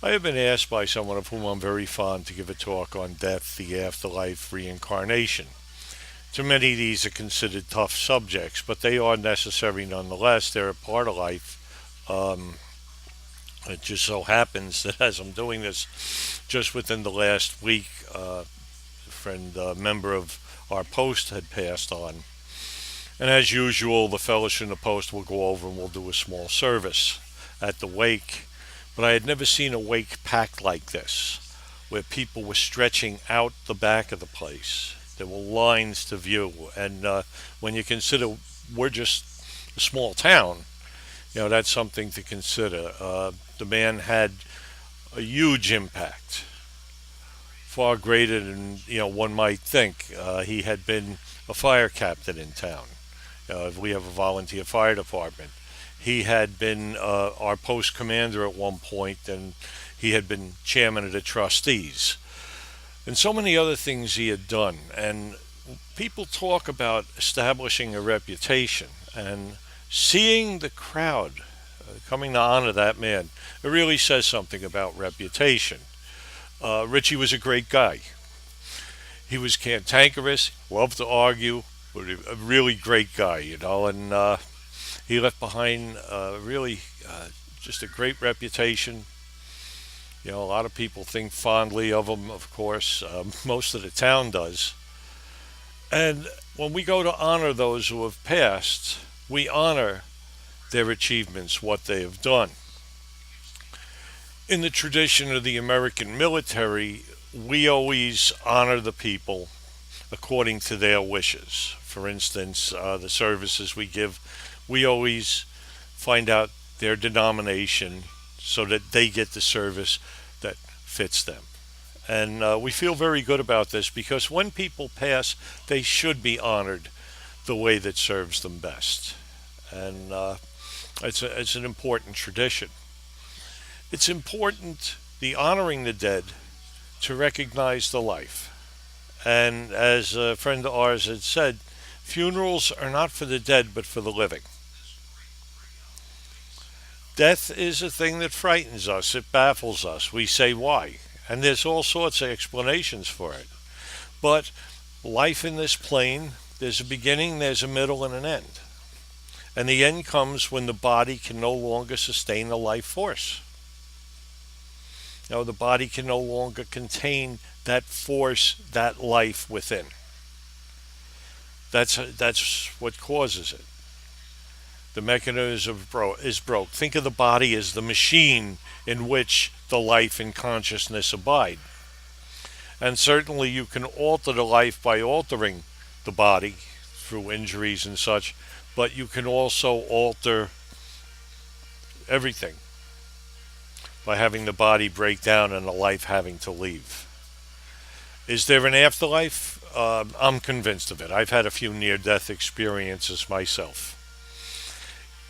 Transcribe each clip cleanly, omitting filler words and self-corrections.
I have been asked by someone of whom I'm very fond to give a talk on death, the afterlife, reincarnation. To many, these are considered tough subjects, but they are necessary nonetheless. They're a part of life. Um, it just so happens that as I'm doing this, just within the last week, a friend, a member of our post had passed on. And as usual, the fellows in the post will go over and we'll do a small service at the wake. But I had never seen a wake packed like this, where people were stretching out the back of the place. There were lines to view. And when you consider we're just a small town, that's something to consider. The man had a huge impact, far greater than one might think. He had been a fire captain in town. We have a volunteer fire department. He had been our post commander at one point, and he had been chairman of the trustees, and so many other things he had done. And people talk about establishing a reputation, and seeing the crowd coming to honor that man, it really says something about reputation. Richie was a great guy. He was cantankerous, loved to argue, but a really great guy, and he left behind really just a great reputation. A lot of people think fondly of him, of course. Most of the town does. And when we go to honor those who have passed, we honor their achievements, what they have done. In the tradition of the American military, we always honor the people according to their wishes. For instance, the services we give, we always find out their denomination so that they get the service that fits them. And we feel very good about this because when people pass, they should be honored the way that serves them best. And it's an important tradition. It's important, the honoring the dead, to recognize the life. And as a friend of ours had said, funerals are not for the dead but for the living. Death is a thing that frightens us, it baffles us. We say why. And there's all sorts of explanations for it. But life in this plane, there's a beginning, there's a middle, and an end. And the end comes when the body can no longer sustain the life force. The body can no longer contain that force, that life within. That's what causes it. The mechanism is broke. Think of the body as the machine in which the life and consciousness abide. And certainly you can alter the life by altering the body through injuries and such, but you can also alter everything by having the body break down and the life having to leave. Is there an afterlife? I'm convinced of it. I've had a few near-death experiences myself.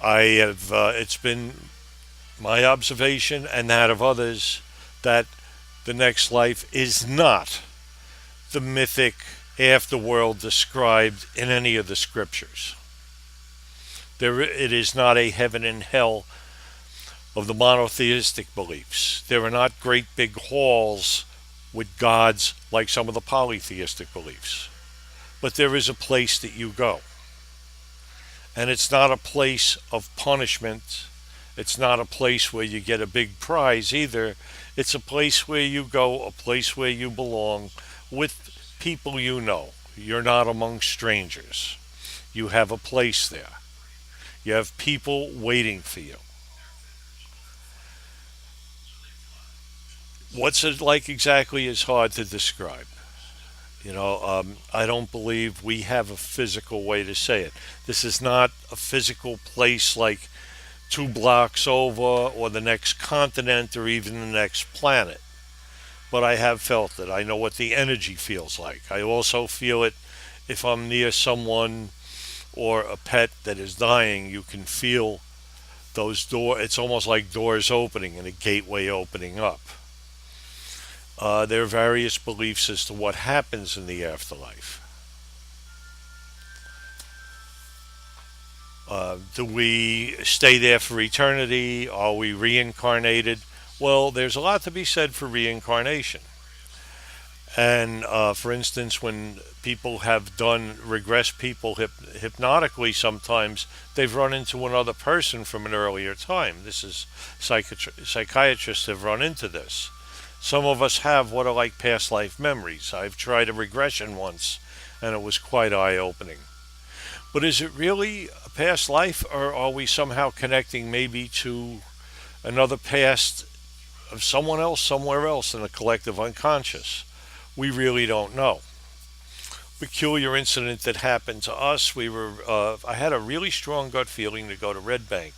I have. It's been my observation and that of others that the next life is not the mythic afterworld described in any of the scriptures. It is not a heaven and hell of the monotheistic beliefs. There are not great big halls with gods like some of the polytheistic beliefs. But there is a place that you go. And it's not a place of punishment. It's not a place where you get a big prize either. It's a place where you go, a place where you belong with people you know. You're not among strangers. You have a place there. You have people waiting for you. What's it like exactly is hard to describe. I don't believe we have a physical way to say it. This is not a physical place like 2 blocks over or the next continent or even the next planet. But I have felt it. I know what the energy feels like. I also feel it if I'm near someone or a pet that is dying. You can feel those doors. It's almost like doors opening and a gateway opening up. There are various beliefs as to what happens in the afterlife. Do we stay there for eternity? Are we reincarnated? Well, there's a lot to be said for reincarnation. And for instance, when people have done regress people hypnotically, sometimes they've run into another person from an earlier time. This is psychiatrists have run into this. Some of us have what are like past life memories. I've tried a regression once, and it was quite eye opening. But is it really a past life, or are we somehow connecting maybe to another past of someone else somewhere else in the collective unconscious? We really don't know. Peculiar incident that happened to us. I had a really strong gut feeling to go to Red Bank.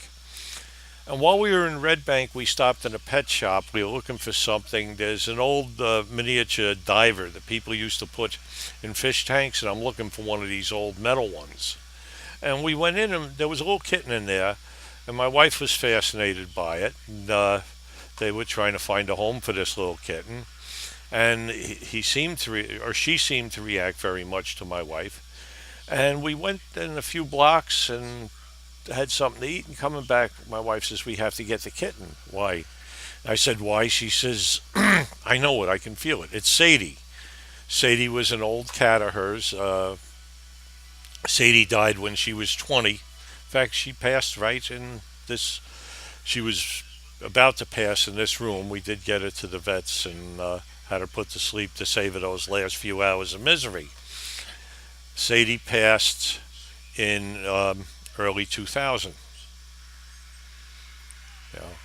And while we were in Red Bank, we stopped in a pet shop. We were looking for something. There's an old miniature diver that people used to put in fish tanks, and I'm looking for one of these old metal ones. And we went in, and there was a little kitten in there, and my wife was fascinated by it. And, they were trying to find a home for this little kitten, and he seemed to, or she seemed to react very much to my wife. And we went in a few blocks and had something to eat. And coming back, my wife says, "We have to get the kitten." Why? I said, "Why?" She says, "I know it. I can feel it. It's Sadie." Sadie was an old cat of hers. Sadie died when she was 20. In fact, she passed right in this. She was about to pass in this room. We did get her to the vets and had her put to sleep to save her those last few hours of misery. Sadie passed in early 2000. You know,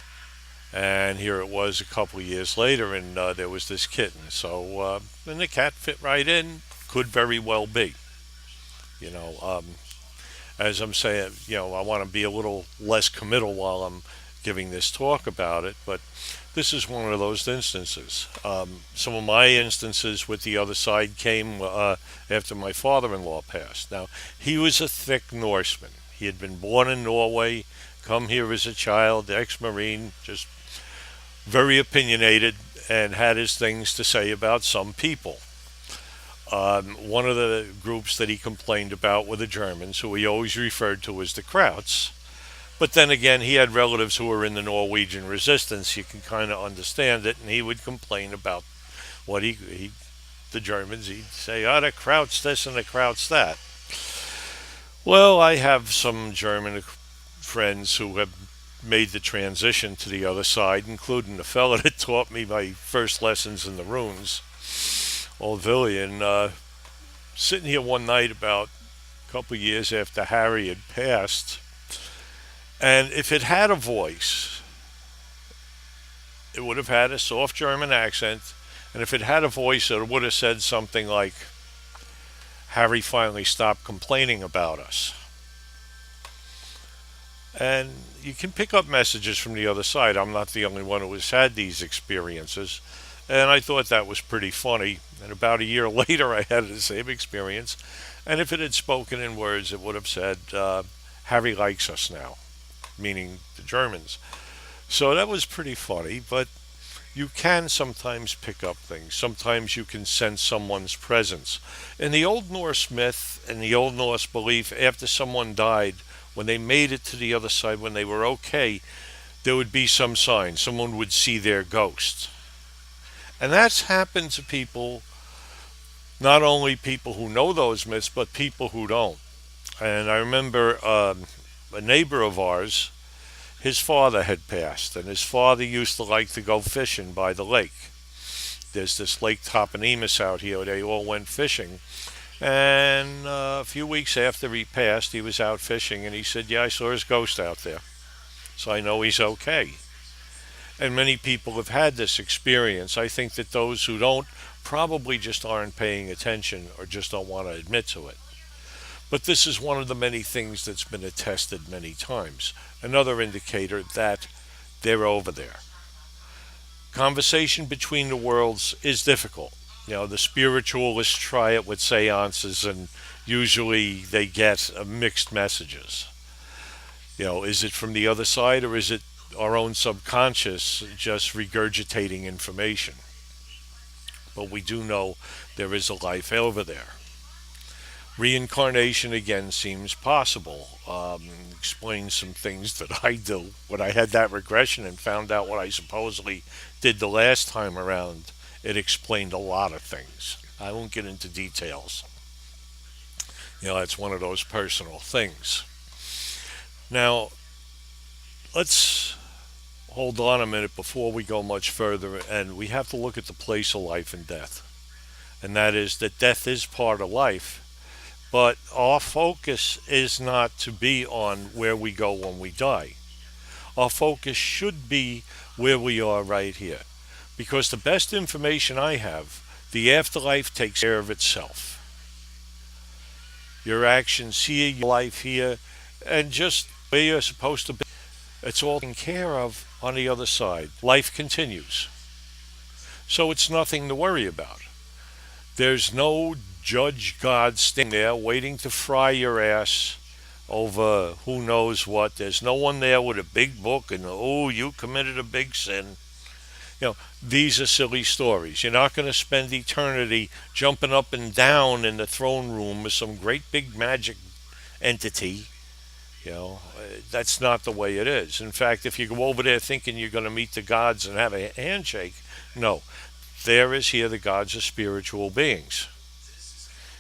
and here it was a couple of years later, and there was this kitten. So, and the cat fit right in. Could very well be. You know, as I'm saying, I want to be a little less committal while I'm giving this talk about it, but this is one of those instances. Some of my instances with the other side came after my father-in-law passed. Now, he was a thick Norseman. He had been born in Norway, come here as a child, ex-Marine, just very opinionated, and had his things to say about some people. One of the groups that he complained about were the Germans, who he always referred to as the Krauts. But then again, he had relatives who were in the Norwegian resistance. You can kind of understand it, and he would complain about what the Germans. He'd say, "Oh, the Krauts this and the Krauts that." Well, I have some German friends who have made the transition to the other side, including the fellow that taught me my first lessons in the runes, old Villian. Sitting here one night about a couple of years after Harry had passed, and if it had a voice, it would have had a soft German accent, and if it had a voice, it would have said something like, "Harry finally stopped complaining about us." And you can pick up messages from the other side. I'm not the only one who has had these experiences. And I thought that was pretty funny. And about a year later, I had the same experience. And if it had spoken in words, it would have said, "Harry likes us now," meaning the Germans. So that was pretty funny. But you can sometimes pick up things. Sometimes you can sense someone's presence. In the Old Norse myth and the Old Norse belief, after someone died, when they made it to the other side, when they were okay, there would be some sign. Someone would see their ghost. And that's happened to people, not only people who know those myths, but people who don't. And I remember a neighbor of ours, his father had passed, and his father used to like to go fishing by the lake. There's this Lake Toponemus out here. They all went fishing. And a few weeks after he passed, he was out fishing, and he said, "Yeah, I saw his ghost out there. So I know he's okay." And many people have had this experience. I think that those who don't probably just aren't paying attention or just don't want to admit to it. But this is one of the many things that's been attested many times. Another indicator that they're over there. Conversation between the worlds is difficult. The spiritualists try it with seances, and usually they get mixed messages. Is it from the other side, or is it our own subconscious just regurgitating information? But we do know there is a life over there. Reincarnation again seems possible. Explains some things that I do. When I had that regression and found out what I supposedly did the last time around, it explained a lot of things. I won't get into details. It's one of those personal things. Now, let's hold on a minute before we go much further, and we have to look at the place of life and death. And that is that death is part of life, but our focus is not to be on where we go when we die. Our focus should be where we are right here. Because the best information I have, the afterlife takes care of itself. Your actions here, your life here, and just where you're supposed to be, it's all taken care of on the other side. Life continues. So it's nothing to worry about. There's no judge God standing there waiting to fry your ass over who knows what. There's no one there with a big book and, oh, you committed a big sin. These are silly stories. You're not going to spend eternity jumping up and down in the throne room with some great big magic entity. That's not the way it is. In fact, if you go over there thinking you're going to meet the gods and have a handshake, no. There is here the gods are spiritual beings.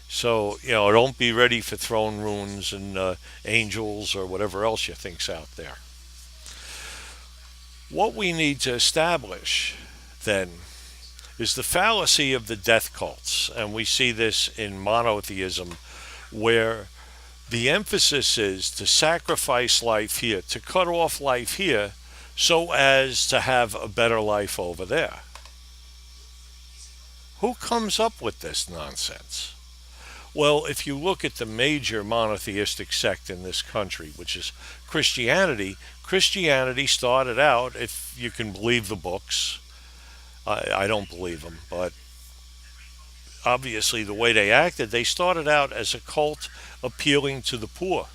So, don't be ready for throne rooms and angels or whatever else you think's out there. What we need to establish, then, is the fallacy of the death cults. And we see this in monotheism, where the emphasis is to sacrifice life here, to cut off life here, so as to have a better life over there. Who comes up with this nonsense? Well, if you look at the major monotheistic sect in this country, which is Christianity, Christianity started out, if you can believe the books, I don't believe them, but obviously the way they acted, they started out as a cult appealing to the poor.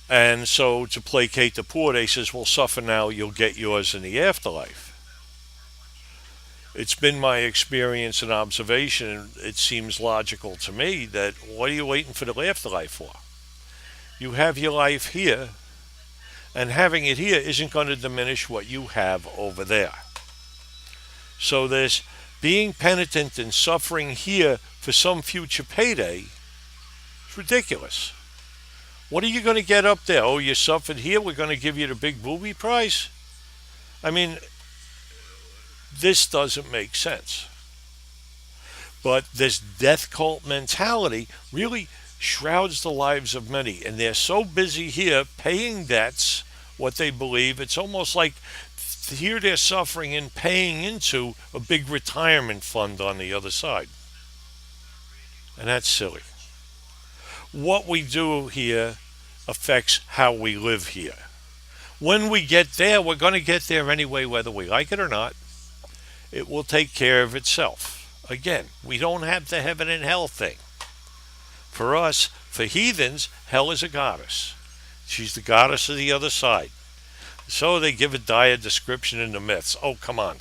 And so to placate the poor, they says, well, suffer now, you'll get yours in the afterlife. It's been my experience and observation, it seems logical to me that what are you waiting for the afterlife for? You have your life here, and having it here isn't going to diminish what you have over there. So this being penitent and suffering here for some future payday is ridiculous. What are you going to get up there? Oh, you suffered here, we're going to give you the big booby prize? I mean, this doesn't make sense. But this death cult mentality really shrouds the lives of many. And they're so busy here paying debts, what they believe. It's almost like here they're suffering and paying into a big retirement fund on the other side. And that's silly. What we do here affects how we live here. When we get there, we're going to get there anyway, whether we like it or not. It will take care of itself. Again, we don't have the heaven and hell thing. For us, for heathens, hell is a goddess. She's the goddess of the other side. So they give a dire description in the myths. Oh, come on.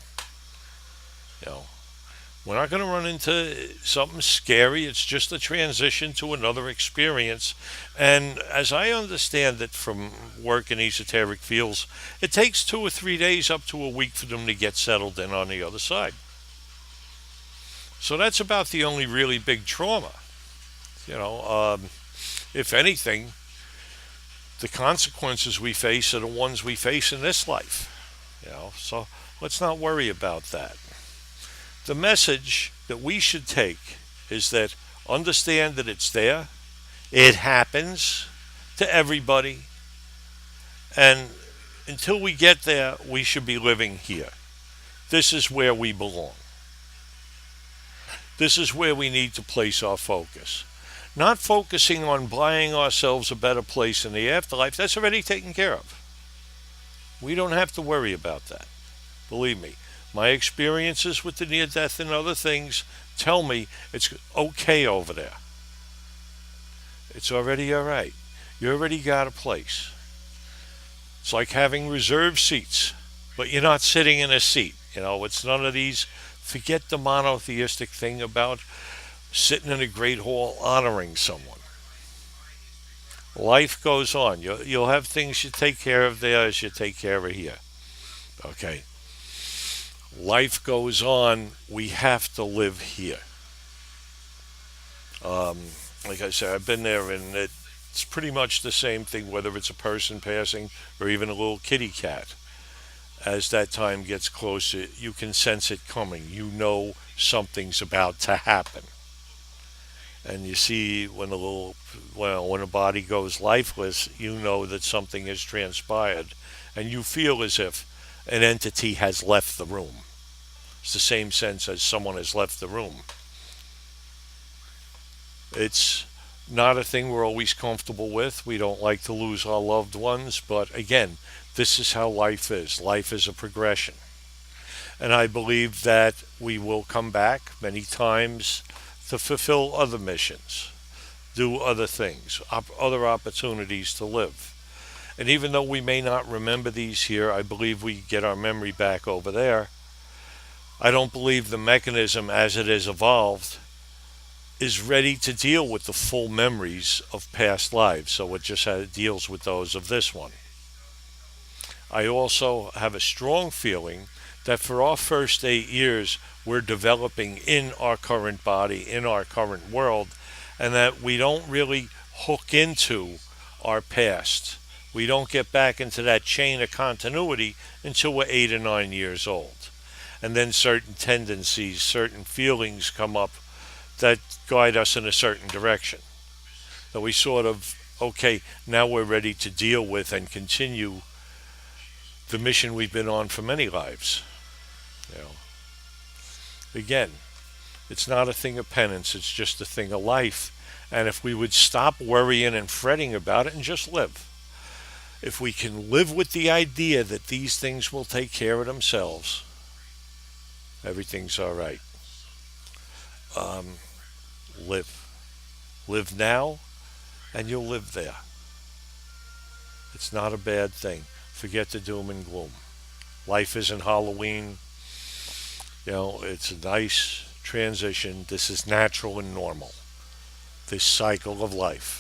We're not going to run into something scary. It's just a transition to another experience. And as I understand it from work in esoteric fields, it takes 2 or 3 days up to a week for them to get settled in on the other side. So that's about the only really big trauma. If anything, the consequences we face are the ones we face in this life. So let's not worry about that. The message that we should take is that understand that it's there. It happens to everybody. And until we get there, we should be living here. This is where we belong. This is where we need to place our focus. Not focusing on buying ourselves a better place in the afterlife. That's already taken care of. We don't have to worry about that. Believe me. My experiences with the near-death and other things tell me it's okay over there. It's already all right. You already got a place. It's like having reserved seats, but you're not sitting in a seat. It's none of these. Forget the monotheistic thing about sitting in a great hall honoring someone. Life goes on. You'll have things you take care of there as you take care of here. Okay. Life goes on. We have to live here. Um, like I said, I've been there, and it's pretty much the same thing, whether it's a person passing or even a little kitty cat. As that time gets closer, you can sense it coming. You know something's about to happen. And you see when a body goes lifeless, you know that something has transpired, and you feel as if an entity has left the room. It's the same sense as someone has left the room. It's not a thing we're always comfortable with. We don't like to lose our loved ones, but again, this is how life is. Life is a progression. And I believe that we will come back many times to fulfill other missions, do other things, other opportunities to live. And even though we may not remember these here, I believe we get our memory back over there. I don't believe the mechanism as it is evolved is ready to deal with the full memories of past lives, so it just deals with those of this one. I also have a strong feeling that for our first 8 years, we're developing in our current body, in our current world, and that we don't really hook into our past. We don't get back into that chain of continuity until we're 8 or 9 years old. And then certain tendencies, certain feelings come up that guide us in a certain direction. That we sort of, okay, now we're ready to deal with and continue the mission we've been on for many lives. You know, again, it's not a thing of penance, it's just a thing of life. And if we would stop worrying and fretting about it and just live, if we can live with the idea that these things will take care of themselves, everything's all right. Um, live. Live now, and you'll live there. It's not a bad thing. Forget the doom and gloom. Life isn't Halloween. It's a nice transition. This is natural and normal. This cycle of life.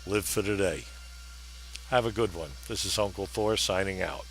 Live for today. Have a good one. This is Uncle Thor signing out.